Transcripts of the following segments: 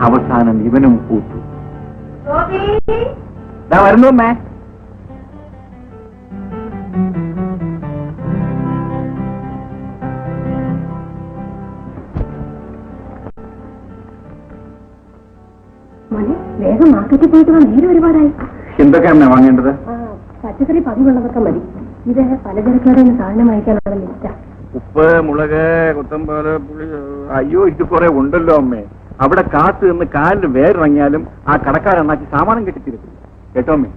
അവസാനം ഇവനും കൂട്ടു. വരുന്നു അമ്മേ. വേഗം മാർക്കറ്റിൽ പോയിട്ട് നേരെ ഒരുപാടായി. എന്തൊക്കെയാണ് വാങ്ങേണ്ടത്? പച്ചക്കറി പതിവുള്ളതൊക്കെ മതി. ഇത് പലചരക്കാരെ സാധനം വാങ്ങിക്കാനുള്ള ലിസ്റ്റാ. ഉപ്പ്, മുളക്, കൊത്തമ്പാല്, പുളി. അയ്യോ, ഇത് കുറെ ഉണ്ടല്ലോ അമ്മേ. അവിടെ കാത്തു നിന്ന് കാലിന് വേരിറങ്ങിയാലും ആ കടക്കാരെണ്ണാക്കി സാമാനം കെട്ടിത്തിരുത്തില്ല. കേട്ടോ അമ്മേ,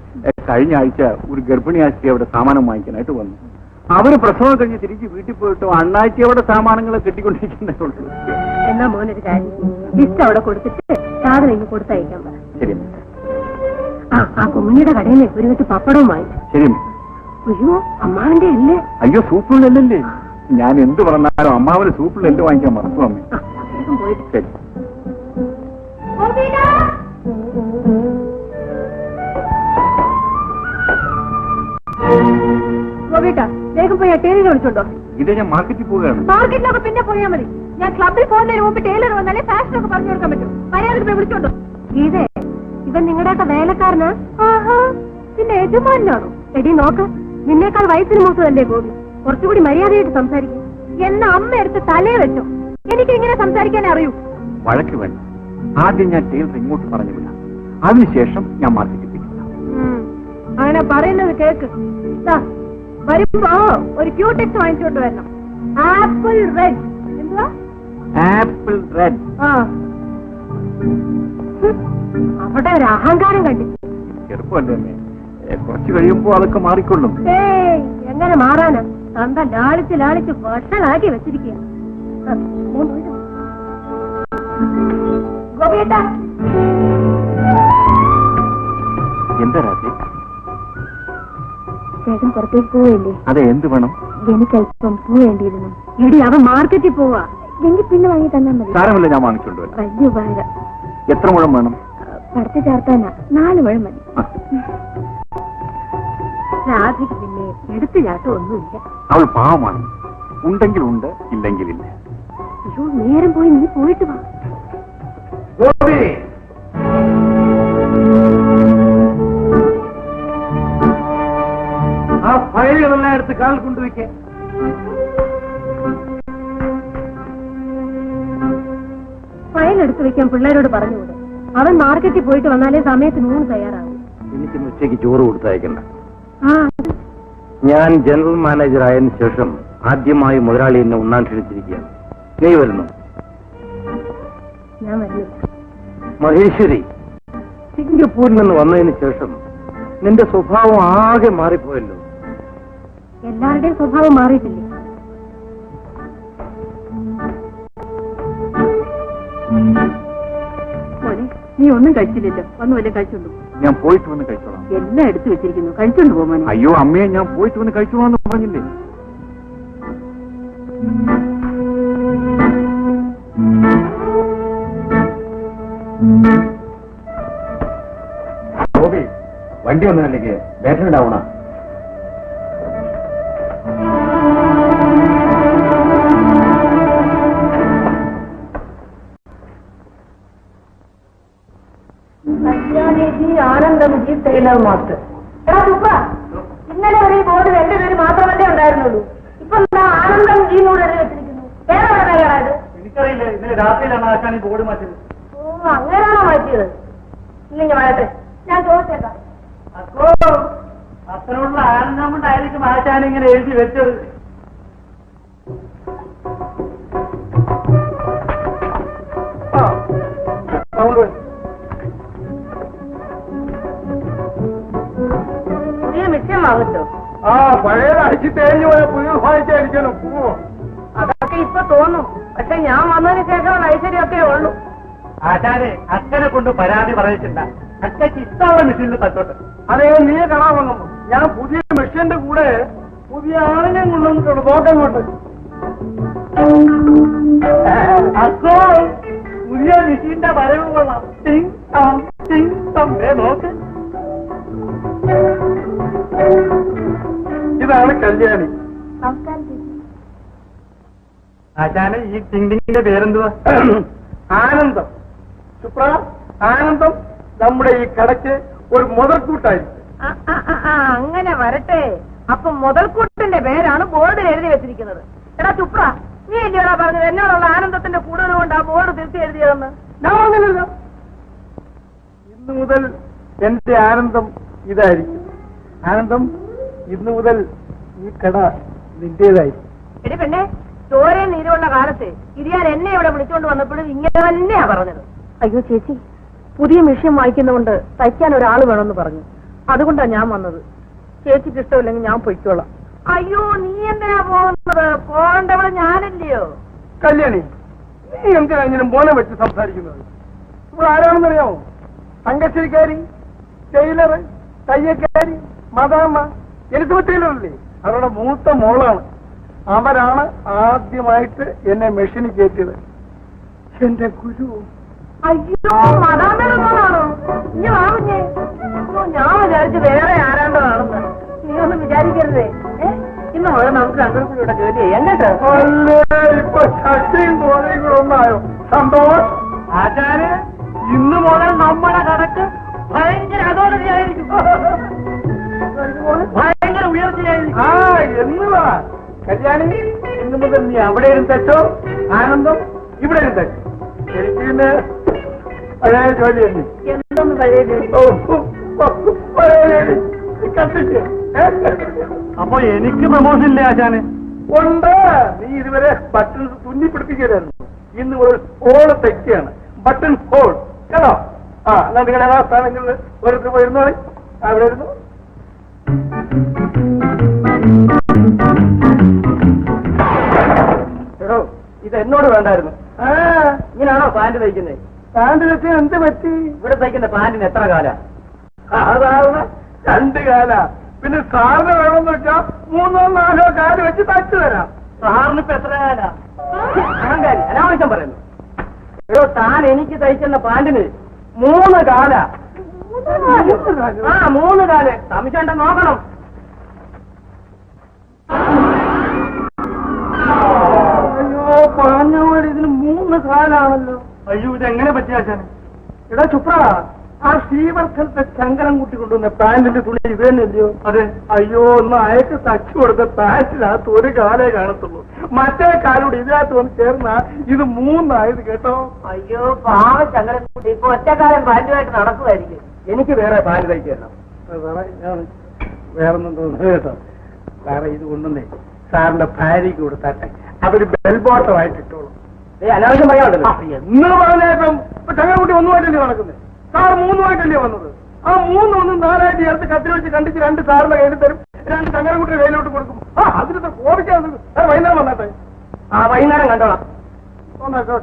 കഴിഞ്ഞ ആഴ്ച ഒരു ഗർഭിണി ആശുപത്രി അവിടെ സാമാനം വാങ്ങിക്കാനായിട്ട് വന്നു. അവര് പ്രസവം കഴിഞ്ഞ് തിരിച്ച് വീട്ടിൽ പോയിട്ടോ അണ്ണാച്ചി അവിടെ സാമാനങ്ങളെ കെട്ടിക്കൊണ്ടിരിക്കുന്നേ. എന്നാ മോനൊരു കാര്യം, ലിസ്റ്റ് അവിടെ കൊടുത്തിട്ട് സാധനം ഇങ്ങ് കൊടുത്തയക്കാൻ പറ. ശരി. ആ കുമ്മിണിയുടെ കടയിൽ നിന്ന് ഒരു കെട്ട് പപ്പടവും വാങ്ങിച്ചു. ശരി. അയ്യോ, അമ്മാവന്റെ അല്ലേ? അയ്യോ, സൂപ്പുള്ളല്ലേ. ഞാൻ എന്ത് പറഞ്ഞാലും അമ്മാവന് സൂപ്പുള്ള എല്ലാം വാങ്ങിക്കാൻ മറക്കും അമ്മേ. വേഗം പോയിട്ട്. ശരി. വേഗം പോയി ടൈലർ വിളിച്ചോണ്ടോ? ഇത് ഞാൻ മാർക്കറ്റിൽ പോവുകയാണ്. മാർക്കറ്റിലൊക്കെ പിന്നെ പോയാൽ മതി. ഞാൻ ക്ലബിൽ പോകുന്നതിന് മുമ്പ് ടൈലർ വന്നാലേ ഫാഷനൊക്കെ പറഞ്ഞു കൊടുക്കാൻ പറ്റും. മര്യാദ വിളിച്ചോണ്ടോ? ഗീതേ, ഇവൻ നിങ്ങളുടെയൊക്കെ വേലക്കാരനാ? പിന്നെ യജമാനാണോ? എടി നോക്ക്, നിന്നേക്കാൾ വയസ്സിന് മൂത്തതല്ലേ ഗോപി. കുറച്ചുകൂടി മര്യാദയായിട്ട് സംസാരിക്കും. എന്ന അമ്മ എടുത്ത് തലയെ വെച്ചോ. എനിക്ക് ഇങ്ങനെ സംസാരിക്കാനേ അറിയൂ. വഴക്ക് വേണ്ട. ആദ്യം ഞാൻ ടൈലർ ഇങ്ങോട്ട് പറഞ്ഞു വിടാം, അതിനുശേഷം ഞാൻ മാർക്കറ്റിൽ പിടിക്കാം. അങ്ങനെ പറയുന്നത് കേക്ക്. വരുമ്പോ ഒരു ക്യൂടെക്സ് വാങ്ങിച്ചോണ്ട് വരണം. Apple red. എന്തുവാ? Apple red. അവിടെ ഒരു അഹങ്കാരം കണ്ടില്ല. ചെറുപ്പല്ലേ, കുറച്ച് കഴിയുമ്പോ അതൊക്കെ മാറിക്കൊള്ളും. എങ്ങനെ മാറാനാ? തന്ത ലാളിച്ച് ലാളിച്ച് വഷളാക്കി വെച്ചിരിക്കുക. എന്താ രാത്രി? ചേട്ടൻ പുറത്തേക്ക് പോവേണ്ടേ? അതെ, എന്ത് വേണം? എനിക്കല്പം പൂ വേണ്ടിയിരുന്നു. എടി, അവൻ മാർക്കറ്റിൽ പോവാ. എങ്കിൽ പിന്നെ വാങ്ങി തന്നാ മതി. സാരമില്ല, ഞാൻ വാങ്ങിച്ചോണ്ട് വരാം. വലിയ ഉപകാരം. എത്ര മുഴം വേണം? പടത്ത് ചേർത്താനാ 4 മുഴം മതി. രാധിക്ക് പിന്നെ എടുത്തു ചാട്ടം ഒന്നുമില്ല. അവൾ പാവമാണ്. ഉണ്ടെങ്കിൽ ഉണ്ട്, ഇല്ലെങ്കിൽ ഇല്ല. അയ്യോ, നേരം പോയി, നീ പോയിട്ട് വാ. ആ ഫയലുകളെല്ലാം എടുത്ത് കാൽ കൊണ്ടുവയ്ക്കേ. ഫയൽ എടുത്തു വെക്കാൻ പിള്ളേരോട് പറഞ്ഞുകൂടെ? അവൻ മാർക്കറ്റിൽ പോയിട്ട് വന്നാലേ സമയത്ത് 3 തയ്യാറാവും. എനിക്കിന്ന് ഉച്ചയ്ക്ക് ചോറ് കൊടുത്തയക്കണ്ട. ആ, ഞാൻ ജനറൽ മാനേജർ ആയതിനു ശേഷം ആദ്യമായി മുതലാളി എന്നെ ഉണ്ണാൻ ക്ഷണിച്ചിരിക്കുകയാണ്. നീ വരുന്നു? ഞാൻ വരുന്നു. മഹേശ്വരി, സിംഗപ്പൂരിൽ നിന്ന് വന്നതിന് ശേഷം നിന്റെ സ്വഭാവം ആകെ മാറിപ്പോയല്ലോ. എല്ലാവരുടെയും സ്വഭാവം മാറിയിട്ടില്ലേ? മോനെ, നീ ഒന്നും കഴിച്ചില്ലല്ലോ. വന്നു വല്ല കഴിച്ചോണ്ടു. ഞാൻ പോയിട്ട് വന്ന് കഴിച്ചോളാം. എല്ലാം എടുത്തു വെച്ചിരിക്കുന്നു, കഴിച്ചോണ്ട് പോകാൻ. അയ്യോ അമ്മയെ, ഞാൻ പോയിട്ട് വന്ന് കഴിച്ചോളാന്ന് പറഞ്ഞില്ലേ? വണ്ടി ഒന്നല്ലെങ്കിൽ ബാറ്ററി ഡൗണാ. Anandamukhi tailor master. ഇന്നലെ വരെ ഈ ബോർഡ് 2 പേര് മാത്രമല്ലേ ഉണ്ടായിരുന്നുള്ളൂ. ഇപ്പൊ ആനന്ദമുഖി എഴുതി വെച്ചിരിക്കുന്നു. വേറെ എവിടെ പേരാണ്? എനിക്കറിയില്ല, ഇന്നലെ രാത്രിയിലാണ് ആശാൻ ഈ ബോർഡ് മാറ്റിയത്. ഓ, അങ്ങനെയാണോ മാറ്റിയത്? ഇല്ലെങ്കിൽ വരട്ടെ, ഞാൻ ചോദിച്ചേക്കാം. അപ്പോ അത്രയുള്ള ആനന്ദം കൊണ്ടായിരിക്കും ആശാൻ ഇങ്ങനെ എഴുതി വെച്ചത്. പുതിയ മിഷ്യമാകട്ടോ? ആ, പഴയത് അടിച്ചു തേഞ്ഞു പോയ പുതിയ വാങ്ങിച്ചായിരിക്കണം. അതൊക്കെ ഇപ്പൊ തോന്നും. പക്ഷെ ഞാൻ വന്നതിന് ശേഷം ഐശ്വര്യമൊക്കെ ഉള്ളൂ. ആശാനെ, അച്ഛനെ കൊണ്ട് പരാതി പറയിച്ചില്ല. അച്ഛക്ക് ഇഷ്ടമുള്ള മെഷീനിൽ തട്ടോട്ടെ. അതേ, നീ കാണാൻ വന്നു. ഞാൻ പുതിയ മെഷീന്റെ കൂടെ പുതിയ ആളിനെ കൊണ്ടുവന്നിട്ടുള്ളൂ. നോക്കാൻ കൊണ്ട് അക്കോ, പുതിയ മെഷീന്റെ വരവ് കൊള്ളാം. നോക്ക്, ഇതാണ് കല്യാണി. ആശാനെ, ഈ ടിങ്കിന്റെ പേരെന്തുവാ? ആനന്ദം. സുപ്ര, ആനന്ദം നമ്മുടെ ഈ കടയ്ക്ക് ഒരു മുതൽക്കൂട്ടായിരിക്കും. അങ്ങനെ വരട്ടെ. അപ്പൊ മുതൽക്കൂട്ടിന്റെ പേരാണ് ബോർഡിൽ എഴുതി വെച്ചിരിക്കുന്നത്. എടാ ചുപ്ര, നീ അല്ലയോടാ പറഞ്ഞത് എന്നോടുള്ള ആനന്ദത്തിന്റെ കൂടുതൽ കൊണ്ട് ആ ബോർഡ് തിരുത്തി എഴുതിയതെന്ന്? ഞാൻ അങ്ങനെയല്ല. ഇന്നു മുതൽ എന്റെ ആനന്ദം ഇതായിരിക്കും. ആനന്ദം, ഇന്നു മുതൽ ഈ കട നിന്റേതായിരിക്കും. എടി പെണ്ണെ, ചോരയും നീരുള്ള കാലത്ത് ഇരിയാൻ എന്നെ ഇവിടെ വിളിച്ചോണ്ട് വന്നപ്പോഴും ഇങ്ങനെ തന്നെയാ പറഞ്ഞത്. അയ്യോ ചേച്ചി, പുതിയ മെഷീൻ വായിക്കുന്നതുകൊണ്ട് തയ്ക്കാൻ ഒരാൾ വേണമെന്ന് പറഞ്ഞു. അതുകൊണ്ടാണ് ഞാൻ വന്നത്. ചേച്ചിക്ക് ഇഷ്ടമില്ലെങ്കിൽ ഞാൻ പൊയ്ക്കോളാം. അയ്യോ, നീ എന്തിനാ പോകുന്നത്? പോകേണ്ടവിടെ ഞാനല്ലയോ? കല്യാണി, നീ എന്തിനാ ഇങ്ങനെ മോനെ വെച്ച് സംസാരിക്കുന്നത്? ഇപ്പോൾ ആരാണെന്നറിയാമോ? തങ്കശ്ശേരിക്കാരി, ടൈലറ്, തയ്യക്കാരി, മദാമ്മ, എലിസബത്ത് ടൈലറല്ലേ, അവരുടെ മൂത്ത മോളാണ്. അവരാണ് ആദ്യമായിട്ട് എന്നെ മെഷീനിൽ കയറ്റിയത്. എന്റെ ഗുരു. അയ്യോ, മദാമ്മയുടെ മോളാണോ? ഇനി വാങ്ങുന്നേ. ഞാൻ വിചാരിച്ചു വേറെ ആരാണ്ടതാണെന്ന്. നീ ഒന്നും വിചാരിക്കരുതേ. ഇന്ന് മുതൽ നമുക്ക് രണ്ടുപേരും ഇവിടെ ജോലി ചെയ്യാം കേട്ടോ. ഇപ്പൊ ശക്തിയും തോന്നിയും കൂടെ ഒന്നായോ? സന്തോഷം. ആചാര്യ, ഇന്ന് മുതൽ നമ്മുടെ കടക്ക് ഭയങ്കര അതോറിറ്റിയായിരിക്കും, ഭയങ്കര ഉയർച്ചയായിരിക്കും. ആ, എന്നുവാ കല്യാണി, ഇന്നു മുതൽ നീ അവിടെ ഇരുന്ന് തെച്ചോ, ആനന്ദം ഇവിടെ ഇരുന്ന് തെച്ചോ. എനിക്ക് പിന്നെ പഴയ ജോലി തന്നെ. എന്തൊന്ന് പഴയ ജോലി? പഴയ ജോലി കത്തിച്ച്. അപ്പൊ എനിക്ക് പ്രമോഷൻ ഇല്ലേ ആശാന്? ഉണ്ട്. നീ ഇതുവരെ ബട്ടൺസ് തുന്നി പിടിപ്പിക്കലായിരുന്നു. ഇന്ന് ഒരു ഹോള് തെറ്റിയാണ്. ബട്ടൺ ഹോൾ കേട്ടോ. ആ, എന്നാ നിങ്ങളുടെ എല്ലാ സ്ഥാനങ്ങളിൽ ഓരോരുത്തർ പോയിരുന്നു. അവിടെ ഇരുന്നു. എടോ, ഇത് എന്നോട് വേണ്ടായിരുന്നു. ആ, ഇങ്ങനെയാണോ പാന്റ് തയ്ക്കുന്നത്? പാന്റ് വെച്ച് എന്ത് പറ്റി? ഇവിടെ തയ്ക്കുന്ന പാന്റിന് എത്ര കാല? സാധാരണ 2 കാല. പിന്നെ സാറിന് വേണമെന്ന് വെച്ചാൽ 3 or 4 കാല് വെച്ച് തച്ചു തരാം. സാറിന് ഇപ്പൊ എത്ര കാല? അഹങ്കാരി, അനാവശ്യം പറയുന്നു. എടോ, താൻ എനിക്ക് തയ്ക്കുന്ന പാന്റിന് 3 കാല. ആ, 3 കാല്. സംശയം ഉണ്ടെന്ന് നോക്കണം. അയ്യോ, പറഞ്ഞ പോലെ ഇതിന് 3 കാലാണല്ലോ. അയ്യോ, ഇതെങ്ങനെ പറ്റിയാശാന്? എടാ ചുപ്ര, ആ ശ്രീവർദ്ധത്തെ ശങ്കരം കൂട്ടി കൊണ്ടുവന്ന പാന്റിന്റെ തുണി ഇത് തന്നെയല്ലയോ? അതെ. അയ്യോ, ഒന്ന് അയക്ക് തച്ചു കൊടുത്ത പാന്റിനകത്ത് 1 കാലേ കാണത്തുള്ളൂ. മറ്റേ കാലോട് ഇതിനകത്ത് വന്ന് ചേർന്ന ഇത് 3 ആയത് കേട്ടോ. അയ്യോ, പാവ ചങ്ങലക്കുട്ടി ഇപ്പൊ ഒറ്റക്കാലം പാൻറ്റുമായിട്ട് നടക്കുമായിരിക്കും. എനിക്ക് വേറെ പാന്റ് തയ്ക്കണം. സാറേ, ഞാൻ വേറൊന്നും തോന്നുന്നു കേട്ടോ. സാറേ, ഇത് കൊണ്ടുവന്നേ സാറിന്റെ ഭാര്യയ്ക്ക് കൊടുത്താട്ടെ. അവര് ബെൽബോട്ടമായിട്ട് ഇട്ടോളൂ. അനാവശ്യം പറയാനുണ്ടല്ലോ. എന്ന് പറഞ്ഞേപ്പം ഇപ്പൊ ചങ്ങലക്കുട്ടി 1 നടക്കുന്നത്. സാർ 3 വന്നത്. ആ 3 ഒന്ന് 4 ചേർത്ത് കത്തിൽ വെച്ച് കണ്ടിച്ച് 2 സാറിന്റെ കയ്യിൽ തരും, 2 ചങ്ങലക്കുട്ടി കയ്യിലോട്ട് കൊടുക്കും. ആ, അതിന് കോപിക്കാൻ വൈകുന്നേരം വന്നാട്ടെ. ആ, വൈകുന്നേരം കണ്ടോളാം.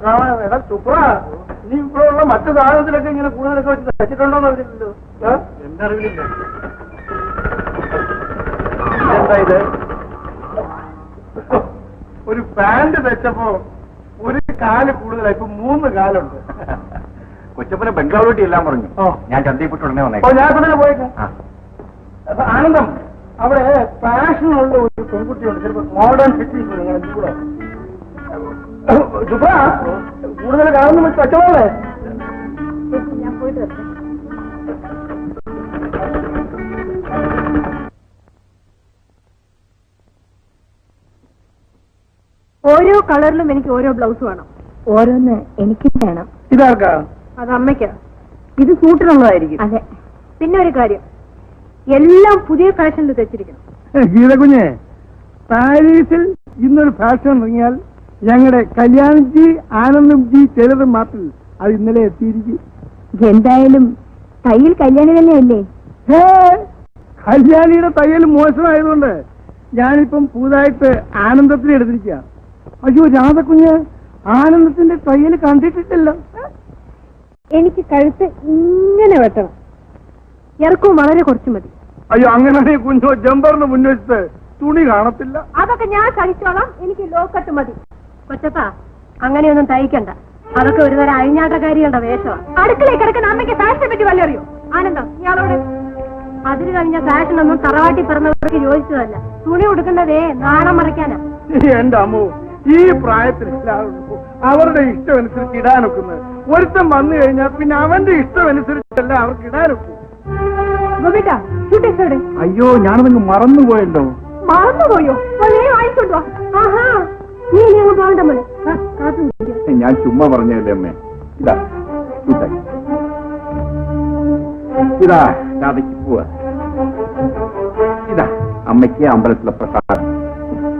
കാണാൻ സുപ്ര, നീ ഇവിടെ ഉള്ള മറ്റു സാധനത്തിലൊക്കെ ഇങ്ങനെ കൂടുതലൊക്കെ വെച്ച് തച്ചിട്ടുണ്ടോന്ന് അറിയില്ലല്ലോ. എന്റെ അറിവില്ല. എന്താ ഇത്? ഒരു പാന്റ് തച്ചപ്പോ 1 കാല് കൂടുതലായി. ഇപ്പൊ 3 കാലുണ്ട്. കൊച്ചപ്പനെ ബംഗാളൂട്ടി എല്ലാം പറഞ്ഞു. ഓ. ഞാൻ ചന്തയിൽ പോയിട്ട് ഉടനെ ഓ, വന്നേക്കാം. ഞാൻ തന്നെ പോയേക്കാം. ആ. അപ്പൊ ആനന്ദം, അവിടെ ഫാഷനുള്ള ഒരു പെൺകുട്ടിയുണ്ട്. ചിലപ്പോ മോഡേൺ ഫിറ്റിംഗ് നിങ്ങൾ കൂടെ സുബ്ര, കൂടുതൽ കാണുന്ന പറ്റുമല്ലേ? ഞാൻ പോയിട്ട് വരട്ടെ. ഓരോ കളറിലും എനിക്ക് ഓരോ ബ്ലൗസ് വേണം. ഓരോന്ന് എനിക്ക് വേണം. ഇതാർക്കാ? അത് അമ്മയ്ക്കാ. ഇത് സൂട്ടിനുള്ളതായിരിക്കും. അതെ. പിന്നെ ഒരു കാര്യം, എല്ലാം പുതിയ ഫാഷനിൽ തെച്ചിരിക്കണം. ഗീതകുഞ്ഞെ, പാരീസിൽ ഇന്നൊരു ഫാഷൻ ഇറങ്ങിയാൽ ഞങ്ങളുടെ കല്യാൺജി, ആനന്ദംജി, ചിലർ മാത്രം അത് ഇന്നലെ എത്തിയിരിക്കും. എന്തായാലും തയ്യൽ കല്യാണി തന്നെയല്ലേ? കല്യാണിയുടെ തയ്യൽ മോശമായതുകൊണ്ട് ഞാനിപ്പം പുതുതായിട്ട് ആനന്ദത്തിന് എടുത്തിരിക്കുക. അയ്യോ രാധകുഞ്ഞ്, ആനന്ദത്തിന്റെ തയ്യൽ കണ്ടിട്ടില്ലല്ലോ. എനിക്ക് കഴുത്ത് ഇങ്ങനെ വെട്ടണം. ഇറക്കവും വളരെ കുറച്ച് മതി. അയ്യോ, അങ്ങനെ കുഞ്ഞോ ജമ്പറിന് മുൻവശത്ത് തുണി കാണത്തില്ല. അതൊക്കെ ഞാൻ സഹിച്ചോളാം. എനിക്ക് ലോക്കട്ട് മതി. കൊച്ചത്താ, അങ്ങനെയൊന്നും തയ്ക്കണ്ട. അതൊക്കെ ഒരുതരം അഴിഞ്ഞാട്ടക്കാരികളുടെ വേഷമാണ്. അടുക്കളയിൽ കിടക്കുന്ന അമ്മയ്ക്ക് ഫാഷനെ പറ്റി വല്ല അറിയോ? ആനന്ദം, ഇയാളോട് അതിന് കഴിഞ്ഞ ഫാഷനൊന്നും തറവാട്ടി പിറന്നവർക്ക് യോജിച്ചതല്ല. തുണി കൊടുക്കുന്നതേ നാണം മറിക്കാനാ. എന്റെ അമ്മോ, ഈ പ്രായത്തിൽ എല്ലാവരും അവരുടെ ഇഷ്ടമനുസരിച്ച് ഇടാനൊക്കുന്നത്. ഒരുത്തം വന്നു കഴിഞ്ഞാൽ പിന്നെ അവന്റെ ഇഷ്ടമനുസരിച്ചല്ല അവർക്ക് ഇടാനൊക്കും. അയ്യോ ഞാനതങ്ങ് മറന്നുപോയല്ലോ. മറന്നുപോയോ? വാങ്ങിക്കൊണ്ടോ? ആഹാ, നീ ഇനി അങ്ങ് പോകണ്ട മോനെ. ഞാൻ ചുമ്മാ പറഞ്ഞതല്ലേ അമ്മേ. ഇതാ ഇതാ രാധയ്ക്ക് പോവാ. ഇതാ അമ്മയ്ക്ക് അമ്പലത്തിലെ പ്രസാദം.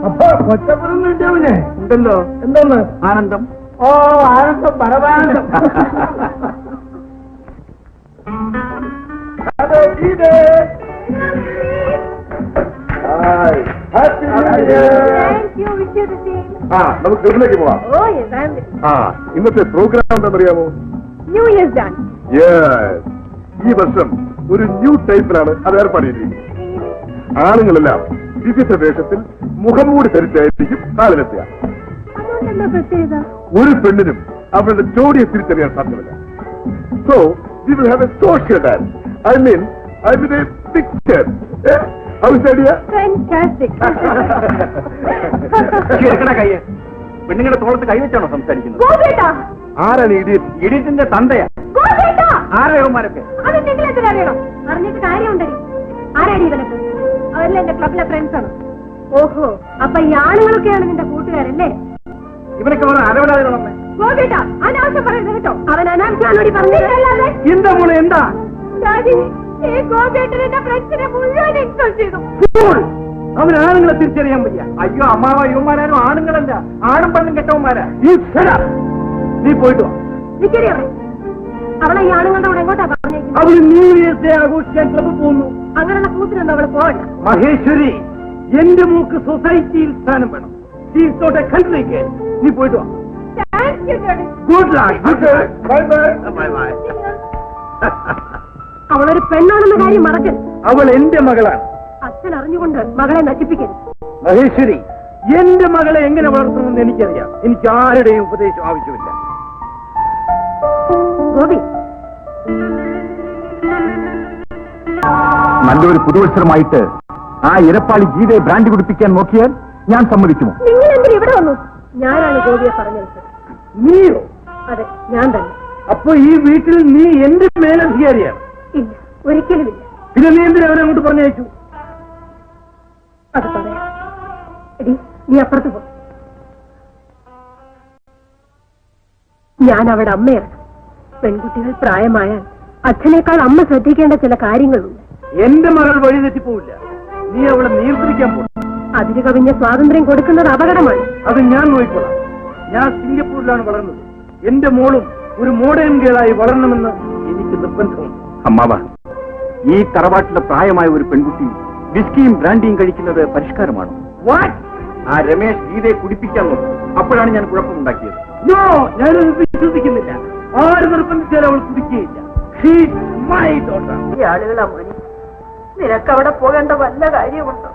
അപ്പൊ കൊച്ചപ്പുറൊന്നും ഇട്ടവനെ ഉണ്ടല്ലോ. എന്തോന്ന്? ആനന്ദം. ഓ, ആനന്ദം, പരമാനന്ദം. നമുക്ക് ക്ലബിലേക്ക് പോവാം. ഇന്നത്തെ പ്രോഗ്രാം എന്താണെന്നറിയാമോ? New year dance. ഈ വർഷം ഒരു ന്യൂ ടൈപ്പിലാണ് അത് ഏർപ്പാടിയിരിക്കുന്നത്. ആണുങ്ങളെല്ലാം വിവിധ വേഷത്തിൽ മുഖംമൂടി ധരിച്ചായിരിക്കും നാളിലെത്തുക. ഒരു പെണ്ണിനും അവരുടെ ജോഡിയെ തിരിച്ചറിയാൻ സാധ്യമല്ല. So we will have A social dance. I mean a picture. How's the idea? Fantastic. പെണ്ണുങ്ങളുടെ തോളത്ത് കൈവച്ചാണോ സംസാരിക്കുന്നത്? ആരാണ് ഇഡിയറ്റ്? ഇഡിയറ്റിന്റെ തന്തയാ. ആരായവന്മാരൊക്കെ അത് നിങ്ങൾ എന്തിനറിയണം? അറിഞ്ഞിട്ട് കാര്യമുണ്ടടി. ആരാടി ഇവനൊക്കെ? അവരെല്ലാം എന്റെ ക്ലബിലെ ഫ്രണ്ട്സ് ആണ്. ഓഹോ, അപ്പൊ ഈ ആളുകളൊക്കെയാണ് നിന്റെ കൂട്ടുകാരല്ലേ? ഇവനൊക്കെ വേറെ അരവലാതെ ഗോപിട്ടാ, അനാവശ്യം പറയുന്നത് കേട്ടോ. അവൻ അനാവശ്യമാണോടി പറഞ്ഞിട്ടല്ലാതെ. എന്താ മോളെ, എന്താ? ഈ ഗോപിയേട്ടനെ ഫ്രണ്ട്സിനെ മുഴുവൻ ഇൻസൾട്ട് ചെയ്തു. അവൻ ആണുങ്ങളെ തിരിച്ചറിയാൻ വയ്യ. അയ്യോ അമ്മാവ, യുവമാരും ആണുങ്ങളല്ല, ആണും പെണ്ണും കെട്ടവന്മാരാ. നീ പോയിട്ട് അവളെ ഈ ആണുങ്ങളുടെ കൂടെ എങ്ങോട്ടാ പറഞ്ഞേക്കുന്നത്? അവര് ന്യൂ ഇയർ ഡേ ആഘോഷിക്കാൻ ക്ലബ് പോകുന്നു. അങ്ങനെയുള്ള കൂത്തിനൊന്നും അവള് പോകണ്ട. മഹേശ്വരി, എന്റെ മൂക്ക് സൊസൈറ്റിയിൽ സ്ഥാനം വേണം. കണ്ടിലേക്ക് നീ പോയിട്ട് വാ. Good luck. അവളൊരു പെണ്ണാണെന്ന കാര്യം മറക്കരുത്. അവൾ എന്റെ മകളാണ്. അച്ഛൻ അറിഞ്ഞുകൊണ്ട് മകളെ നശിപ്പിക്കരുത്. മഹേശ്വരി, എന്റെ മകളെ എങ്ങനെ വളർത്തണമെന്ന് എനിക്കറിയാം. എനിക്ക് ആരുടെയും ഉപദേശം ആവശ്യമില്ല. ഗോപി, നല്ലൊരു പുതുവത്സരമായിട്ട് ആ ഇരപ്പാളി ഗീതയെ ബ്രാൻഡ് കുടിപ്പിക്കാൻ നോക്കിയാൽ ഞാൻ സമ്മതിക്കുമോ? നിങ്ങൾ എന്തിന് ഇവിടെ വന്നു? ഞാനാണ് ഗോപിയെ പറഞ്ഞത്. നീയോ? അതെ, ഞാൻ തന്നെ. അപ്പൊ ഈ വീട്ടിൽ നീ എന്റെ മേലധികാരിയാണ്? ഇല്ല, ഒരിക്കലുമില്ല. പിന്നെ നീ എന്തിനാ അവനെ അങ്ങോട്ട് പറഞ്ഞയച്ചു? അത് പറയാം. എടി, നീ അപ്പുറത്ത് പോ. ഞാൻ അവിടെ അമ്മയാണ്. പെൺകുട്ടികൾ പ്രായമായാൽ അച്ഛനേക്കാൾ അമ്മ ശ്രദ്ധിക്കേണ്ട ചില കാര്യങ്ങളുണ്ട്. എന്റെ മകൾ വഴി തെറ്റിപ്പോവില്ല. നീ അവളെ നിയന്ത്രിക്കാൻ പോകും. അതിന് കവിഞ്ഞ സ്വാതന്ത്ര്യം കൊടുക്കുന്നത് അപകടമാണ്. അത് ഞാൻ നോക്കിക്കൊള്ളാം. ഞാൻ സിംഗപ്പൂരിലാണ് വളർന്നത്. എന്റെ മോളും ഒരു മോഡേൺ ഗേളായി വളരണമെന്ന് എനിക്ക് നിർബന്ധമുണ്ട്. അമ്മാവ, ഈ തറവാട്ടിലെ പ്രായമായ ഒരു പെൺകുട്ടി വിസ്കിയും ബ്രാൻഡിയും കഴിക്കുന്നത് പരിഷ്കാരമാണ്. ആ രമേശ് ഗീതയെ കുടിപ്പിക്കാൻ നോക്കും. അപ്പോഴാണ് ഞാൻ കുഴപ്പമുണ്ടാക്കിയത്. നോ, ഞാനത് വിശ്വസിക്കുന്നില്ല. ആര് നിർബന്ധിച്ചാലും അവൾ കുടിക്കുകയില്ല. ഈ ആളുകളാ മോനെ, നിനക്ക് അവിടെ പോകേണ്ട വല്ല കാര്യമുണ്ടോ?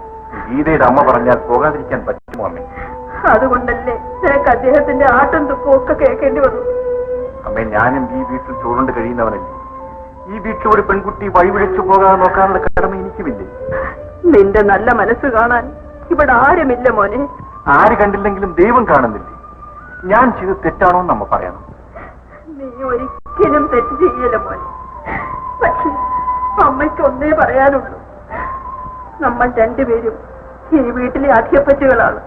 ഗീതയുടെ അമ്മ പറഞ്ഞാൽ പോകാതിരിക്കാൻ പറ്റുമോ അമ്മേ? അതുകൊണ്ടല്ലേ നിനക്ക് അദ്ദേഹത്തിന്റെ ആട്ടും തുക്കും ഒക്കെ കേൾക്കേണ്ടി വന്നു. അമ്മേ, ഞാനും ഈ വീട്ടിൽ ചോറുണ്ട് കഴിയുന്നവനല്ലേ. ഈ വീട്ടിൽ ഒരു പെൺകുട്ടി വഴിവിളിച്ചു പോകാതെ നോക്കാനുള്ള കടമ എനിക്കുമില്ലേ? നിന്റെ നല്ല മനസ്സ് കാണാൻ ഇവിടെ ആരുമില്ല മോനെ. ആര് കണ്ടില്ലെങ്കിലും ദൈവം കാണുന്നില്ലേ? ഞാൻ ചെയ്ത് തെറ്റാണോ എന്ന് അമ്മ പറയണം. നീ ഒരിക്കലും തെറ്റ് ചെയ്യല മോനെ. പക്ഷെ അമ്മയ്ക്ക് ഒന്നേ പറയാനുള്ളൂ, നമ്മൾ രണ്ടുപേരും ഈ വീട്ടിലെ അധിപതികളാണ്.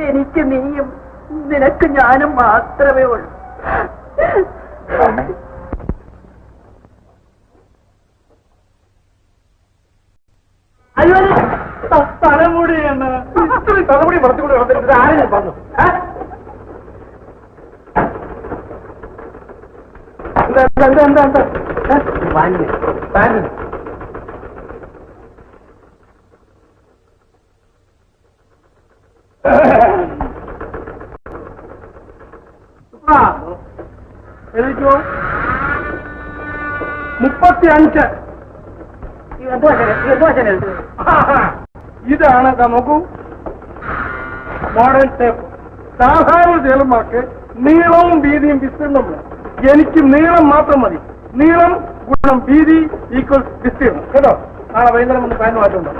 എനിക്ക് നീയും നിനക്ക് ഞാനും മാത്രമേ ഉള്ളൂ. തലമുടിയാണ്. തലമുടി പുറത്തുകൂടി വന്നിട്ട് ആരെങ്കിലും പറഞ്ഞു? എന്താ എന്താ എന്താ എഴുതിക്കോ. 35. ഇതാണ് നോക്കൂ, മോഡേൺ ടേപ്പ്. സാധാരണ ചേലന്മാർക്ക് നീളവും വീതിയും വിസ്തീർണം വേണം. എനിക്ക് നീളം മാത്രം മതി. നീളം ഗുണം വീതി ഈക്വൽ വിസ്തീർണം. കേട്ടോ? നാളെ വൈകുന്നേരം ഒന്ന് പാൻ മാറ്റുണ്ടോ?